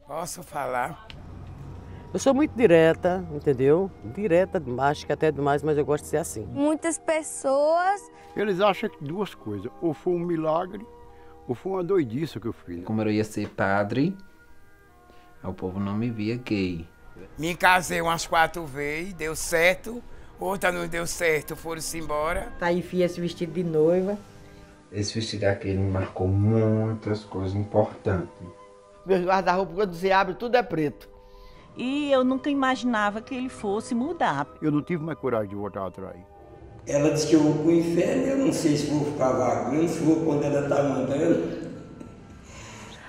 Posso falar? Eu sou muito direta, entendeu? Direta, acho que até demais, mas eu gosto de ser assim. Muitas pessoas... Eles acham que duas coisas, ou foi um milagre, ou foi uma doidice que eu fiz. Como eu ia ser padre, o povo não me via gay. Me casei umas 4 vezes, deu certo. Outra não deu certo, foram-se embora. Aí fiz esse vestido de noiva. Esse vestido aqui me marcou muitas coisas importantes. Meus guarda-roupa, quando você abre, tudo é preto. E eu nunca imaginava que ele fosse mudar. Eu não tive mais coragem de voltar atrás. Ela disse que eu vou pro inferno, eu não sei se vou ficar vagando, se vou quando ela tá mandando.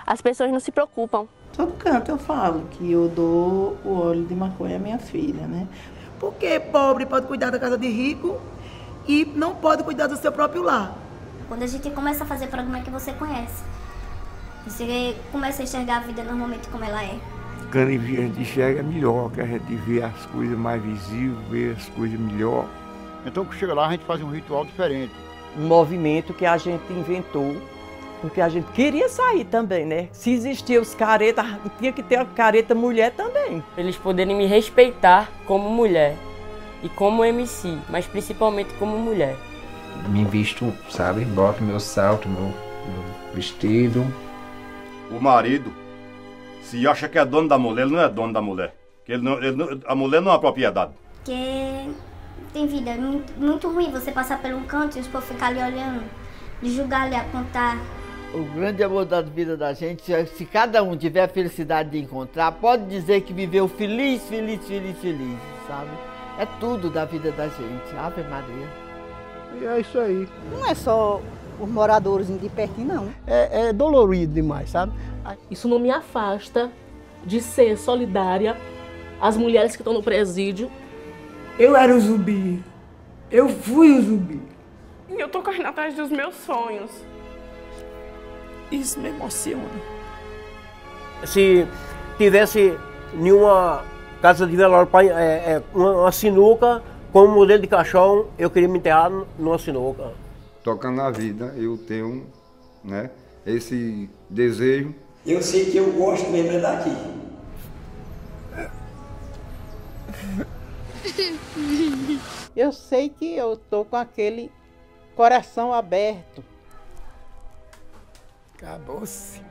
As pessoas não se preocupam. Todo canto eu falo que eu dou o óleo de maconha à minha filha, né? Porque pobre pode cuidar da casa de rico e não pode cuidar do seu próprio lar. Quando a gente começa a fazer programa que você conhece, você começa a enxergar a vida normalmente como ela é. Quando a gente enxerga melhor, que a gente vê as coisas mais visíveis, vê as coisas melhor. Então, quando chega lá, a gente faz um ritual diferente. Um movimento que a gente inventou, porque a gente queria sair também, né? Se existia os caretas, tinha que ter a careta mulher também. Eles poderem me respeitar como mulher e como MC, mas principalmente como mulher. Me visto, sabe? Boto meu salto, meu vestido. O marido, se acha que é dono da mulher, ele não é dono da mulher. A mulher não é uma propriedade. Porque tem vida, é muito ruim você passar por um canto e os povos ficarem ali olhando, de julgar ali, apontar. O grande amor da vida da gente, se cada um tiver a felicidade de encontrar, pode dizer que viveu feliz, sabe? É tudo da vida da gente. Ave Maria. E é isso aí. Não é só os moradores de pertinho, não. É dolorido demais, sabe? Isso não me afasta de ser solidária às mulheres que estão no presídio. Eu era o zumbi. Eu fui o zumbi. E eu tô correndo atrás dos meus sonhos. Isso me emociona. Se tivesse nenhuma casa de velório, uma sinuca com um modelo de caixão, eu queria me enterrar numa sinuca. Tocando na vida, eu tenho, né, esse desejo. Eu sei que eu gosto mesmo daqui. Eu sei que eu tô com aquele coração aberto. Acabou-se.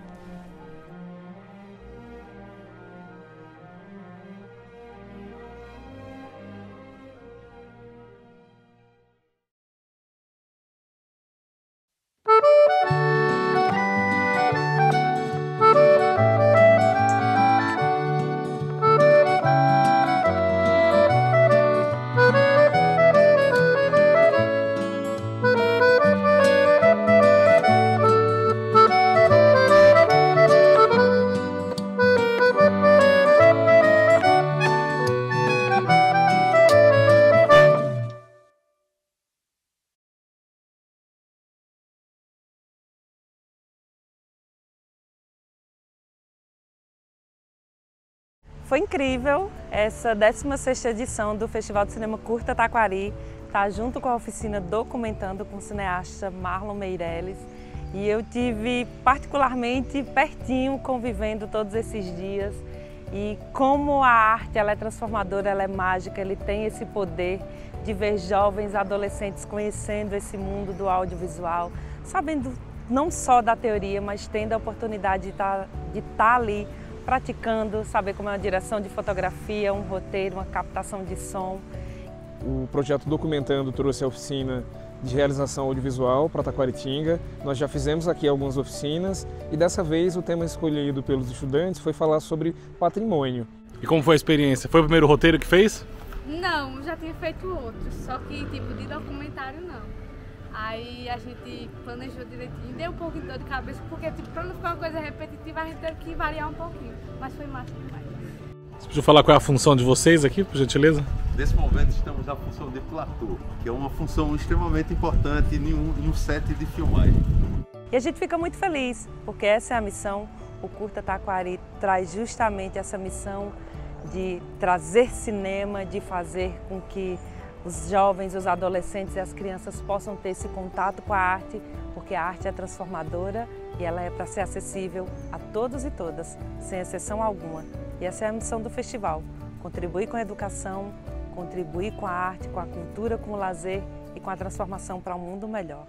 Foi incrível essa 16ª edição do Festival de Cinema Curta Taquari, tá junto com a oficina Documentando com o cineasta Marlon Meirelles. E eu tive particularmente pertinho convivendo todos esses dias. E como a arte ela é transformadora, ela é mágica, ele tem esse poder de ver jovens adolescentes conhecendo esse mundo do audiovisual, sabendo não só da teoria, mas tendo a oportunidade de estar ali praticando, saber como é uma direção de fotografia, um roteiro, uma captação de som. O projeto Documentando trouxe a oficina de realização audiovisual para Taquaritinga. Nós já fizemos aqui algumas oficinas e dessa vez o tema escolhido pelos estudantes foi falar sobre patrimônio. E como foi a experiência? Foi o primeiro roteiro que fez? Não, já tinha feito outros, só que tipo de documentário não. Aí a gente planejou direitinho, deu um pouco de dor de cabeça, porque tipo, pra não ficar uma coisa repetitiva, a gente teve que variar um pouquinho. Mas foi massa demais. Você podia falar qual é a função de vocês aqui, por gentileza? Nesse momento estamos na função de platô, que é uma função extremamente importante em um set de filmagem. E a gente fica muito feliz, porque essa é a missão. O Curta Taquari traz justamente essa missão de trazer cinema, de fazer com que os jovens, os adolescentes e as crianças possam ter esse contato com a arte porque a arte é transformadora e ela é para ser acessível a todos e todas, sem exceção alguma. E essa é a missão do festival, contribuir com a educação, contribuir com a arte, com a cultura, com o lazer e com a transformação para um mundo melhor.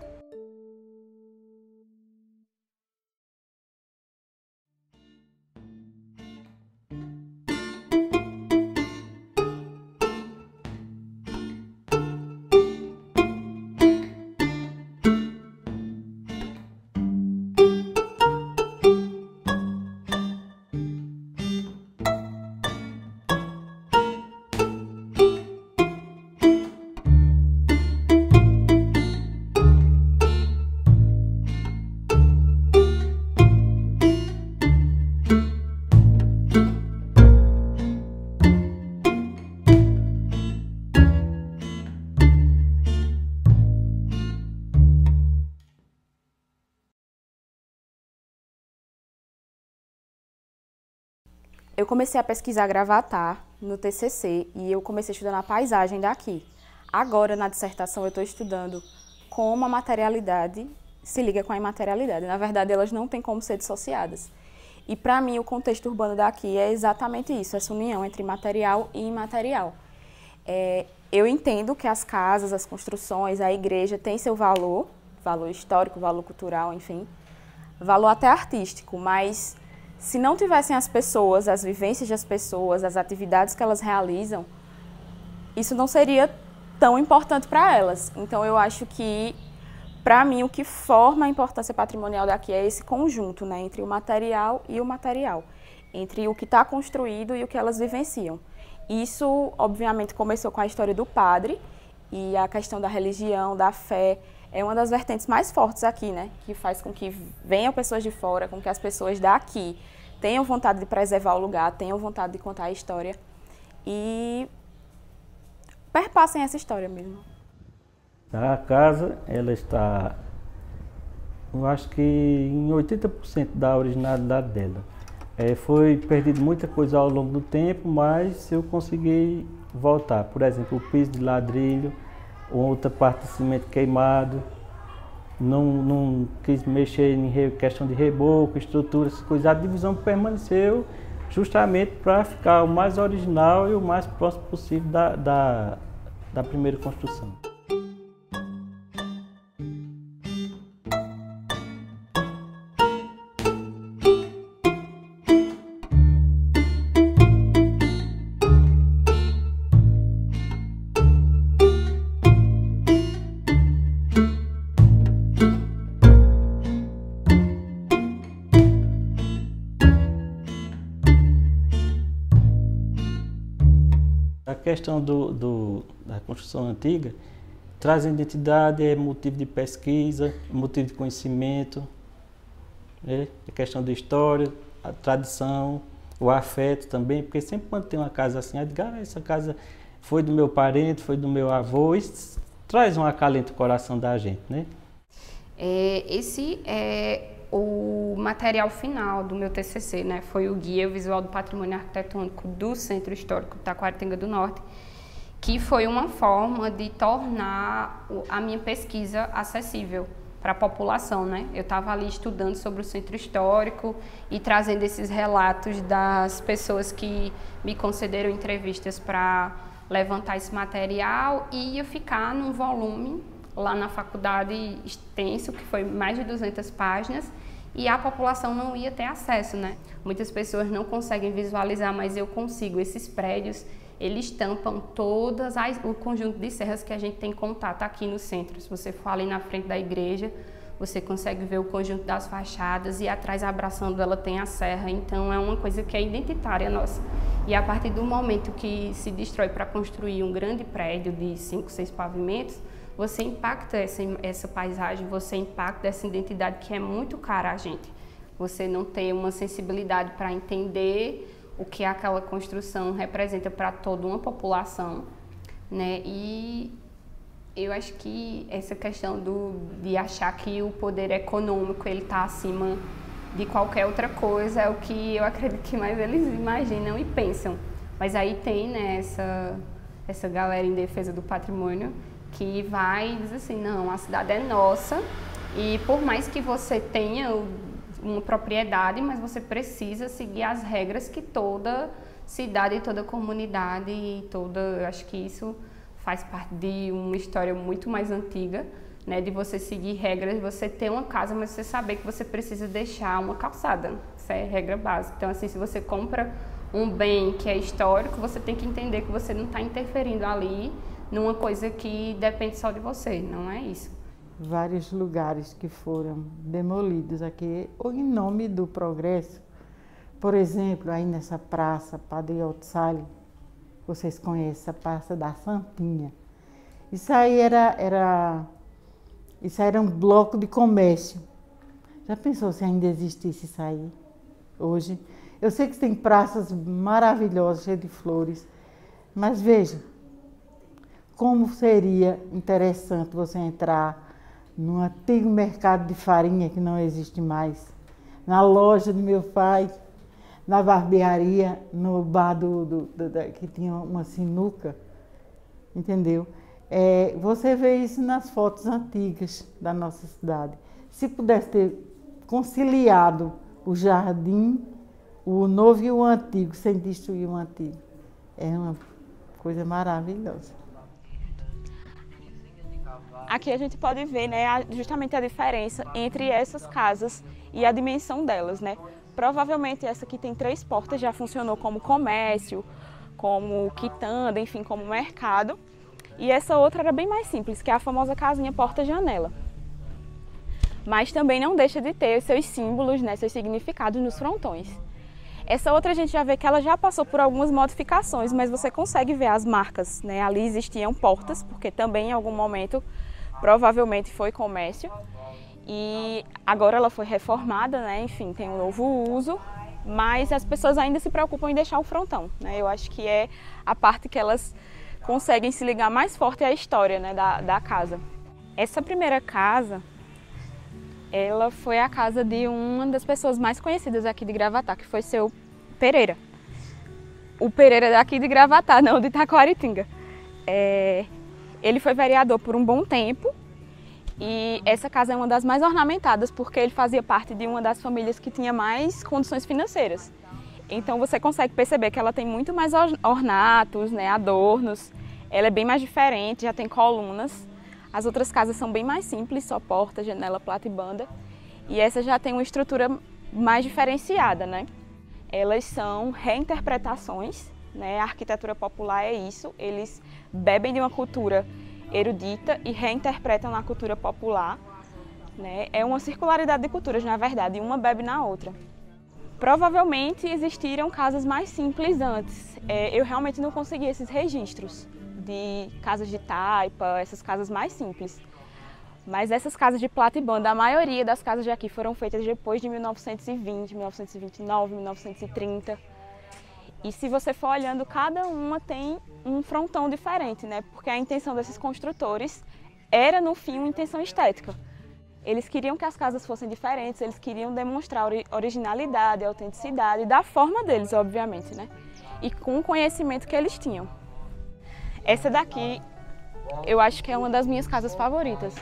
Eu comecei a pesquisar Gravatar no TCC e eu comecei estudando a paisagem daqui. Agora, na dissertação, eu estou estudando como a materialidade se liga com a imaterialidade. Na verdade, elas não têm como ser dissociadas. E, para mim, o contexto urbano daqui é exatamente isso, essa união entre material e imaterial. Eu entendo que as casas, as construções, a igreja têm seu valor, valor histórico, valor cultural, enfim, valor até artístico, mas se não tivessem as pessoas, as vivências das pessoas, as atividades que elas realizam, isso não seria tão importante para elas. Então, eu acho que, para mim, o que forma a importância patrimonial daqui é esse conjunto, né, entre o material e o material, entre o que está construído e o que elas vivenciam. Isso, obviamente, começou com a história do padre e a questão da religião, da fé, é uma das vertentes mais fortes aqui, né? Que faz com que venham pessoas de fora, com que as pessoas daqui tenham vontade de preservar o lugar, tenham vontade de contar a história e perpassem essa história mesmo. A casa, ela está, eu acho que em 80% da originalidade dela. Foi perdido muita coisa ao longo do tempo, mas eu consegui voltar. Por exemplo, o piso de ladrilho, outra parte de cimento queimado, não quis mexer em questão de reboco, estrutura, essas coisas. A divisão permaneceu justamente para ficar o mais original e o mais próximo possível da primeira construção. A questão da construção antiga traz a identidade, é motivo de pesquisa, motivo de conhecimento, né? A questão da história, a tradição, o afeto também, porque sempre quando tem uma casa assim, essa casa foi do meu parente, foi do meu avô, isso traz um acalento no coração da gente, né? Esse é o material final do meu TCC, né? Foi o Guia Visual do Patrimônio Arquitetônico do Centro Histórico de Taquaritinga do Norte, que foi uma forma de tornar a minha pesquisa acessível para a população, né? Eu estava ali estudando sobre o Centro Histórico e trazendo esses relatos das pessoas que me concederam entrevistas para levantar esse material e ia ficar num volume lá na faculdade extenso, que foi mais de 200 páginas, e a população não ia ter acesso, né? Muitas pessoas não conseguem visualizar, mas eu consigo. Esses prédios, eles tampam o conjunto de serras que a gente tem contato aqui no centro. Se você for ali na frente da igreja, você consegue ver o conjunto das fachadas e atrás, abraçando ela, tem a serra. Então, é uma coisa que é identitária nossa. E a partir do momento que se destrói para construir um grande prédio de 5, 6 pavimentos, você impacta essa paisagem, você impacta essa identidade que é muito cara a gente. Você não tem uma sensibilidade para entender o que aquela construção representa para toda uma população, né? E eu acho que essa questão de achar que o poder econômico ele está acima de qualquer outra coisa é o que eu acredito que mais eles imaginam e pensam. Mas aí tem, né, essa galera em defesa do patrimônio que vai e diz assim, não, a cidade é nossa E por mais que você tenha uma propriedade, mas você precisa seguir as regras que toda cidade, toda comunidade, eu acho que isso faz parte de uma história muito mais antiga, né, de você seguir regras, você ter uma casa, mas você saber que você precisa deixar uma calçada. Isso é regra básica. Então, assim, se você compra um bem que é histórico, você tem que entender que você não está interferindo ali numa coisa que depende só de você, não é isso. Vários lugares que foram demolidos aqui em nome do progresso. Por exemplo, aí nessa praça, Padre Otto Salles, vocês conhecem a Praça da Santinha. Isso aí era um bloco de comércio. Já pensou se ainda existisse isso aí hoje? Eu sei que tem praças maravilhosas, cheias de flores, mas veja, como seria interessante você entrar num antigo mercado de farinha que não existe mais, na loja do meu pai, na barbearia, no bar que tinha uma sinuca, entendeu? Você vê isso nas fotos antigas da nossa cidade. Se pudesse ter conciliado o jardim, o novo e o antigo, sem destruir o antigo, é uma coisa maravilhosa. Aqui a gente pode ver, né, justamente a diferença entre essas casas e a dimensão delas, né? Provavelmente essa aqui tem 3 portas, já funcionou como comércio, como quitanda, enfim, como mercado. E essa outra era bem mais simples, que é a famosa casinha porta-janela. Mas também não deixa de ter os seus símbolos, né, seus significados nos frontões. Essa outra a gente já vê que ela já passou por algumas modificações, mas você consegue ver as marcas, né? Ali existiam portas, porque também em algum momento provavelmente foi comércio. E agora ela foi reformada, né? Enfim, tem um novo uso, mas as pessoas ainda se preocupam em deixar o frontão, né? Eu acho que é a parte que elas conseguem se ligar mais forte à história, né, da casa. Essa primeira casa, ela foi a casa de uma das pessoas mais conhecidas aqui de Gravatá, que foi seu Pereira. O Pereira daqui de Gravatá, não de Taquaritinga. Ele foi vereador por um bom tempo e essa casa é uma das mais ornamentadas porque ele fazia parte de uma das famílias que tinha mais condições financeiras. Então você consegue perceber que ela tem muito mais ornatos, né, adornos, ela é bem mais diferente, já tem colunas. As outras casas são bem mais simples, só porta, janela, platibanda. E essa já tem uma estrutura mais diferenciada, né? Elas são reinterpretações, né? A arquitetura popular é isso, eles bebem de uma cultura erudita e reinterpretam na cultura popular, né? É uma circularidade de culturas, na verdade, e uma bebe na outra. Provavelmente existiram casas mais simples antes. Eu realmente não consegui esses registros de casas de taipa, essas casas mais simples. Mas essas casas de platibanda, a maioria das casas de aqui foram feitas depois de 1920, 1929, 1930. E se você for olhando, cada uma tem um frontão diferente, né? Porque a intenção desses construtores era, no fim, uma intenção estética. Eles queriam que as casas fossem diferentes, eles queriam demonstrar originalidade, autenticidade, da forma deles, obviamente, né? E com o conhecimento que eles tinham. Essa daqui, eu acho que é uma das minhas casas favoritas.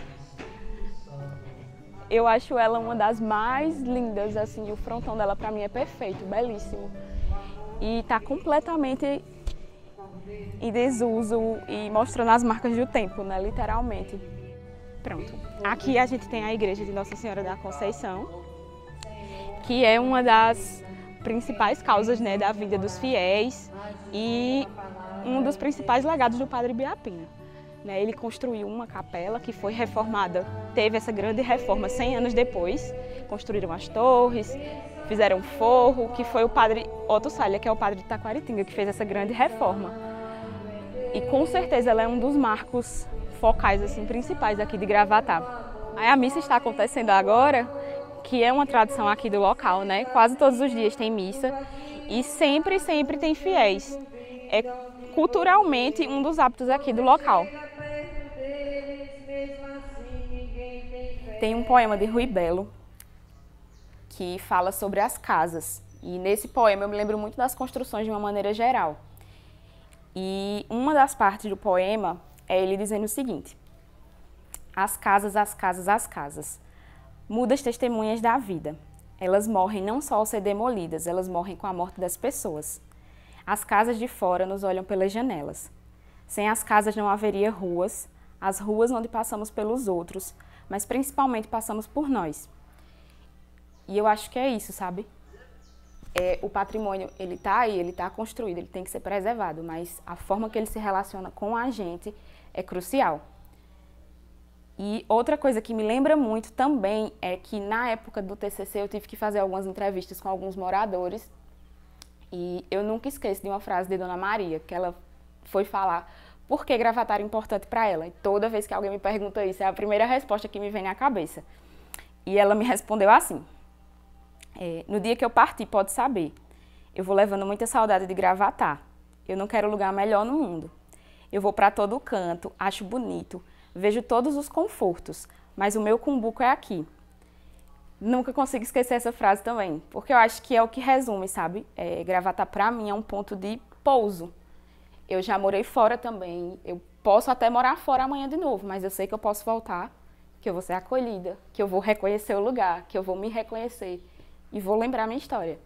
Eu acho ela uma das mais lindas, assim, o frontão dela pra mim é perfeito, belíssimo. E tá completamente em desuso e mostrando as marcas do tempo, né, literalmente. Pronto. Aqui a gente tem a igreja de Nossa Senhora da Conceição, que é uma das principais causas, né, da vida dos fiéis e um dos principais legados do Padre Biapina. Ele construiu uma capela que foi reformada, teve essa grande reforma 100 anos depois, construíram as torres, fizeram forro, que foi o Padre Otto Salles, que é o padre de Taquaritinga, que fez essa grande reforma. E com certeza ela é um dos marcos focais assim, principais aqui de Gravatá. Aí a missa está acontecendo agora, que é uma tradição aqui do local, né? Quase todos os dias tem missa e sempre tem fiéis. É culturalmente um dos hábitos aqui do local. Tem um poema de Rui Belo que fala sobre as casas. E nesse poema eu me lembro muito das construções de uma maneira geral. E uma das partes do poema é ele dizendo o seguinte: as casas, as casas, as casas. Mudas testemunhas da vida. Elas morrem não só ao ser demolidas, elas morrem com a morte das pessoas. As casas de fora nos olham pelas janelas. Sem as casas não haveria ruas, as ruas onde passamos pelos outros, mas principalmente passamos por nós. E eu acho que é isso, sabe? O patrimônio, ele tá aí, ele tá construído, ele tem que ser preservado, mas a forma que ele se relaciona com a gente é crucial. E outra coisa que me lembra muito também é que na época do TCC eu tive que fazer algumas entrevistas com alguns moradores e eu nunca esqueço de uma frase de Dona Maria, que ela foi falar por que Gravatar é importante para ela. E toda vez que alguém me pergunta isso, é a primeira resposta que me vem na cabeça. E ela me respondeu assim: no dia que eu partir, pode saber, eu vou levando muita saudade de Gravatar. Eu não quero lugar melhor no mundo. Eu vou para todo canto, acho bonito, vejo todos os confortos, mas o meu cumbuco é aqui. Nunca consigo esquecer essa frase também, porque eu acho que é o que resume, sabe? Gravatar para mim é um ponto de pouso. Eu já morei fora também, eu posso até morar fora amanhã de novo, mas eu sei que eu posso voltar, que eu vou ser acolhida, que eu vou reconhecer o lugar, que eu vou me reconhecer e vou lembrar minha história.